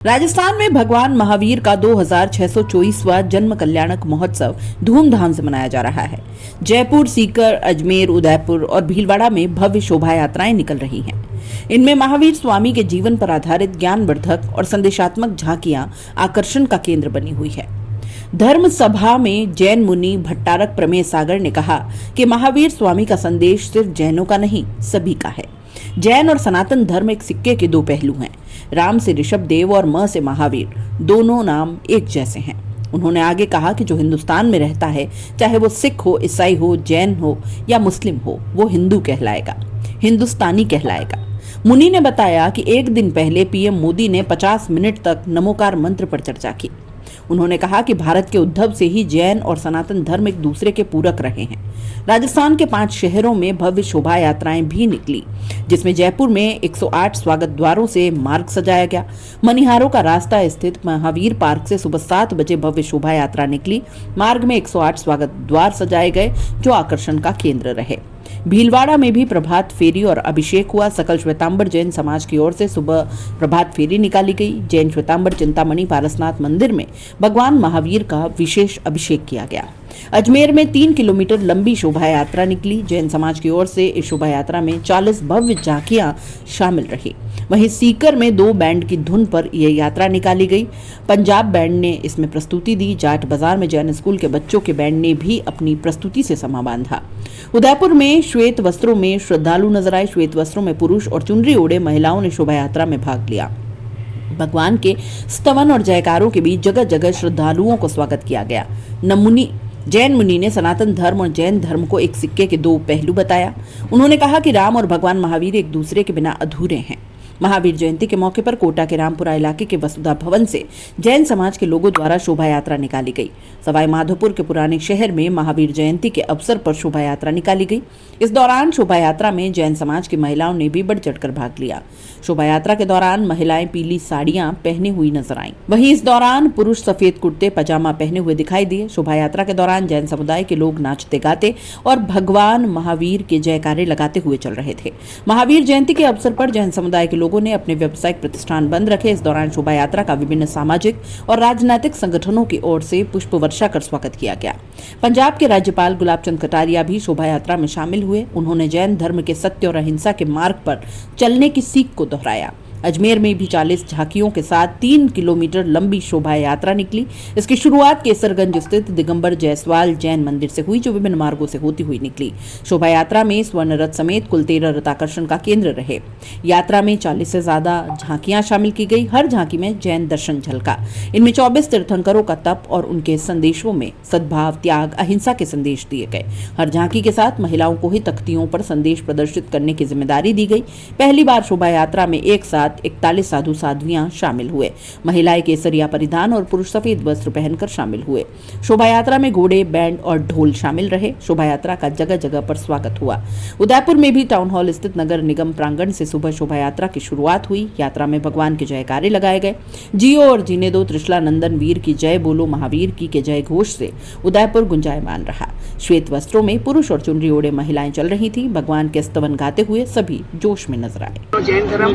राजस्थान में भगवान महावीर का 2624वां जन्म कल्याणक महोत्सव धूमधाम से मनाया जा रहा है। जयपुर, सीकर, अजमेर, उदयपुर और भीलवाड़ा में भव्य शोभा यात्राएं निकल रही हैं। इनमें महावीर स्वामी के जीवन पर आधारित ज्ञानवर्धक और संदेशात्मक झांकियां आकर्षण का केंद्र बनी हुई है। धर्म सभा में जैन मुनि भट्टारक प्रमेय सागर ने कहा कि महावीर स्वामी का संदेश सिर्फ जैनों का नहीं, सभी का है। जैन और सनातन धर्म एक सिक्के के दो पहलू हैं। राम से ऋषभ देव और म से महावीर, दोनों नाम एक जैसे हैं। उन्होंने आगे कहा कि जो हिंदुस्तान में रहता है, चाहे वो सिख हो, ईसाई हो, जैन हो या मुस्लिम हो, वो हिंदू कहलाएगा, हिंदुस्तानी कहलाएगा। मुनि ने बताया कि एक दिन पहले पीएम मोदी ने 50 मिनट तक नमोकार मंत्र पर चर्चा की। उन्होंने कहा कि भारत के उद्भव से ही जैन और सनातन धर्म एक दूसरे के पूरक रहे हैं। राजस्थान के 5 शहरों में भव्य शोभा यात्राएं भी निकली, जिसमें जयपुर में 108 स्वागत द्वारों से मार्ग सजाया गया। मनिहारों का रास्ता स्थित महावीर पार्क से सुबह 7 बजे भव्य शोभा यात्रा निकली। मार्ग में 108 स्वागत द्वार सजाए गए, जो आकर्षण का केंद्र रहे। भीलवाड़ा में भी प्रभात फेरी और अभिषेक हुआ। सकल श्वेतांबर जैन समाज की ओर से सुबह प्रभात फेरी निकाली गई। जैन श्वेतांबर चिंतामणि पारसनाथ मंदिर में भगवान महावीर का विशेष अभिषेक किया गया। अजमेर में 3 किलोमीटर लंबी शोभा यात्रा निकली। जैन समाज की ओर से इस शोभा यात्रा में 40 भव्य झांकियां शामिल रही। वहीं सीकर में 2 बैंड की धुन पर यह यात्रा निकाली गई। पंजाब बैंड ने इसमें प्रस्तुति दी। जाट बाजार में जैन स्कूल के बच्चों के बैंड ने भी अपनी प्रस्तुति से समा बांधा। उदयपुर में श्वेत वस्त्रों में श्रद्धालु नजर आए। श्वेत वस्त्रों में पुरुष और चुनरी ओढ़े महिलाओं ने शोभा यात्रा में भाग लिया। भगवान के स्तवन और जयकारों के बीच जगह जगह श्रद्धालुओं को स्वागत किया गया। जैन मुनि ने सनातन धर्म और जैन धर्म को एक सिक्के के 2 पहलू बताया। उन्होंने कहा कि राम और भगवान महावीर एक दूसरे के बिना अधूरे हैं। महावीर जयंती के मौके पर कोटा के रामपुरा इलाके के वसुधा भवन से जैन समाज के लोगों द्वारा शोभा यात्रा निकाली गई। सवाई माधोपुर के पुराने शहर में महावीर जयंती के अवसर पर शोभा यात्रा निकाली गई। इस दौरान शोभा यात्रा में जैन समाज की महिलाओं ने भी बढ़ चढ़कर भाग लिया। शोभा यात्रा के दौरान महिलाएं पीली साड़ियां पहने हुई नजर आईं। वहीं इस दौरान पुरुष सफेद कुर्ते पजामा पहने हुए दिखाई दिए। शोभा यात्रा के दौरान जैन समुदाय के लोग नाचते गाते और भगवान महावीर के जयकारे लगाते हुए चल रहे थे। महावीर जयंती के अवसर पर जैन समुदाय के लोगों ने अपने व्यावसायिक प्रतिष्ठान बंद रखे। इस दौरान शोभा यात्रा का विभिन्न सामाजिक और राजनीतिक संगठनों की ओर से पुष्प वर्षा कर स्वागत किया गया। पंजाब के राज्यपाल गुलाब चंद कटारिया भी शोभा यात्रा में शामिल हुए। उन्होंने जैन धर्म के सत्य और अहिंसा के मार्ग पर चलने की सीख को दोहराया। अजमेर में भी 40 झांकियों के साथ 3 किलोमीटर लंबी शोभा यात्रा निकली। इसकी शुरुआत केसरगंज स्थित दिगंबर जायसवाल जैन मंदिर से हुई, जो विभिन्न मार्गों से होती हुई निकली। शोभा यात्रा में स्वर्ण रथ समेत कुल 13 रथ आकर्षण का केंद्र रहे। यात्रा में 40 से ज्यादा झांकियां शामिल की गई। हर झांकी में जैन दर्शन झलका। इनमें 24 तीर्थंकरों का तप और उनके संदेशों में सद्भाव, त्याग, अहिंसा के संदेश दिए गए। हर झांकी के साथ महिलाओं को ही तख्तियों पर संदेश प्रदर्शित करने की जिम्मेदारी दी गई। पहली बार शोभा यात्रा में एक साथ 41 साधु साध्वियां शामिल हुए। महिलाएं केसरिया परिधान और पुरुष सफेद वस्त्र पहनकर शामिल हुए। शोभा यात्रा में घोड़े, बैंड और ढोल शामिल रहे। शोभा यात्रा का जगह जगह पर स्वागत हुआ। उदयपुर में भी टाउन हॉल स्थित नगर निगम प्रांगण से सुबह शोभा यात्रा की शुरुआत हुई। यात्रा में भगवान के जयकारे लगाए गए। जियो और जीने दो, त्रिशला नंदन वीर की जय बोलो, महावीर की के जय घोष से उदयपुर गुंजायमान रहा। श्वेत वस्त्रों में पुरुष और चुनरी ओढ़े महिलाएं चल रही थी। भगवान के स्तवन गाते हुए सभी जोश में नजर आए। जैन धर्म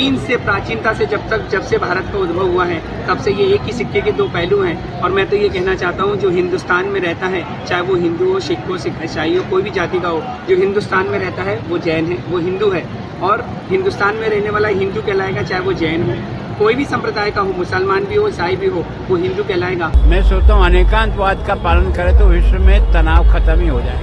प्राचीनता से जब से भारत का उद्भव हुआ है, तब से ये एक ही सिक्के के 2 पहलू हैं। और मैं तो ये कहना चाहता हूँ, जो हिंदुस्तान में रहता है, चाहे वो हिंदू हो, सिख हो, ईसाई हो, कोई भी जाति का हो, जो हिंदुस्तान में रहता है वो जैन है, वो हिंदू है। और हिंदुस्तान में रहने वाला हिंदू कहलाएगा, चाहे वो जैन हो, कोई भी संप्रदाय का हो, मुसलमान भी हो, ईसाई भी हो, वो हिंदू कहलाएगा। मैं सोचता हूँ अनेकांतवाद का पालन करें तो विश्व में तनाव खत्म ही हो जाएगा।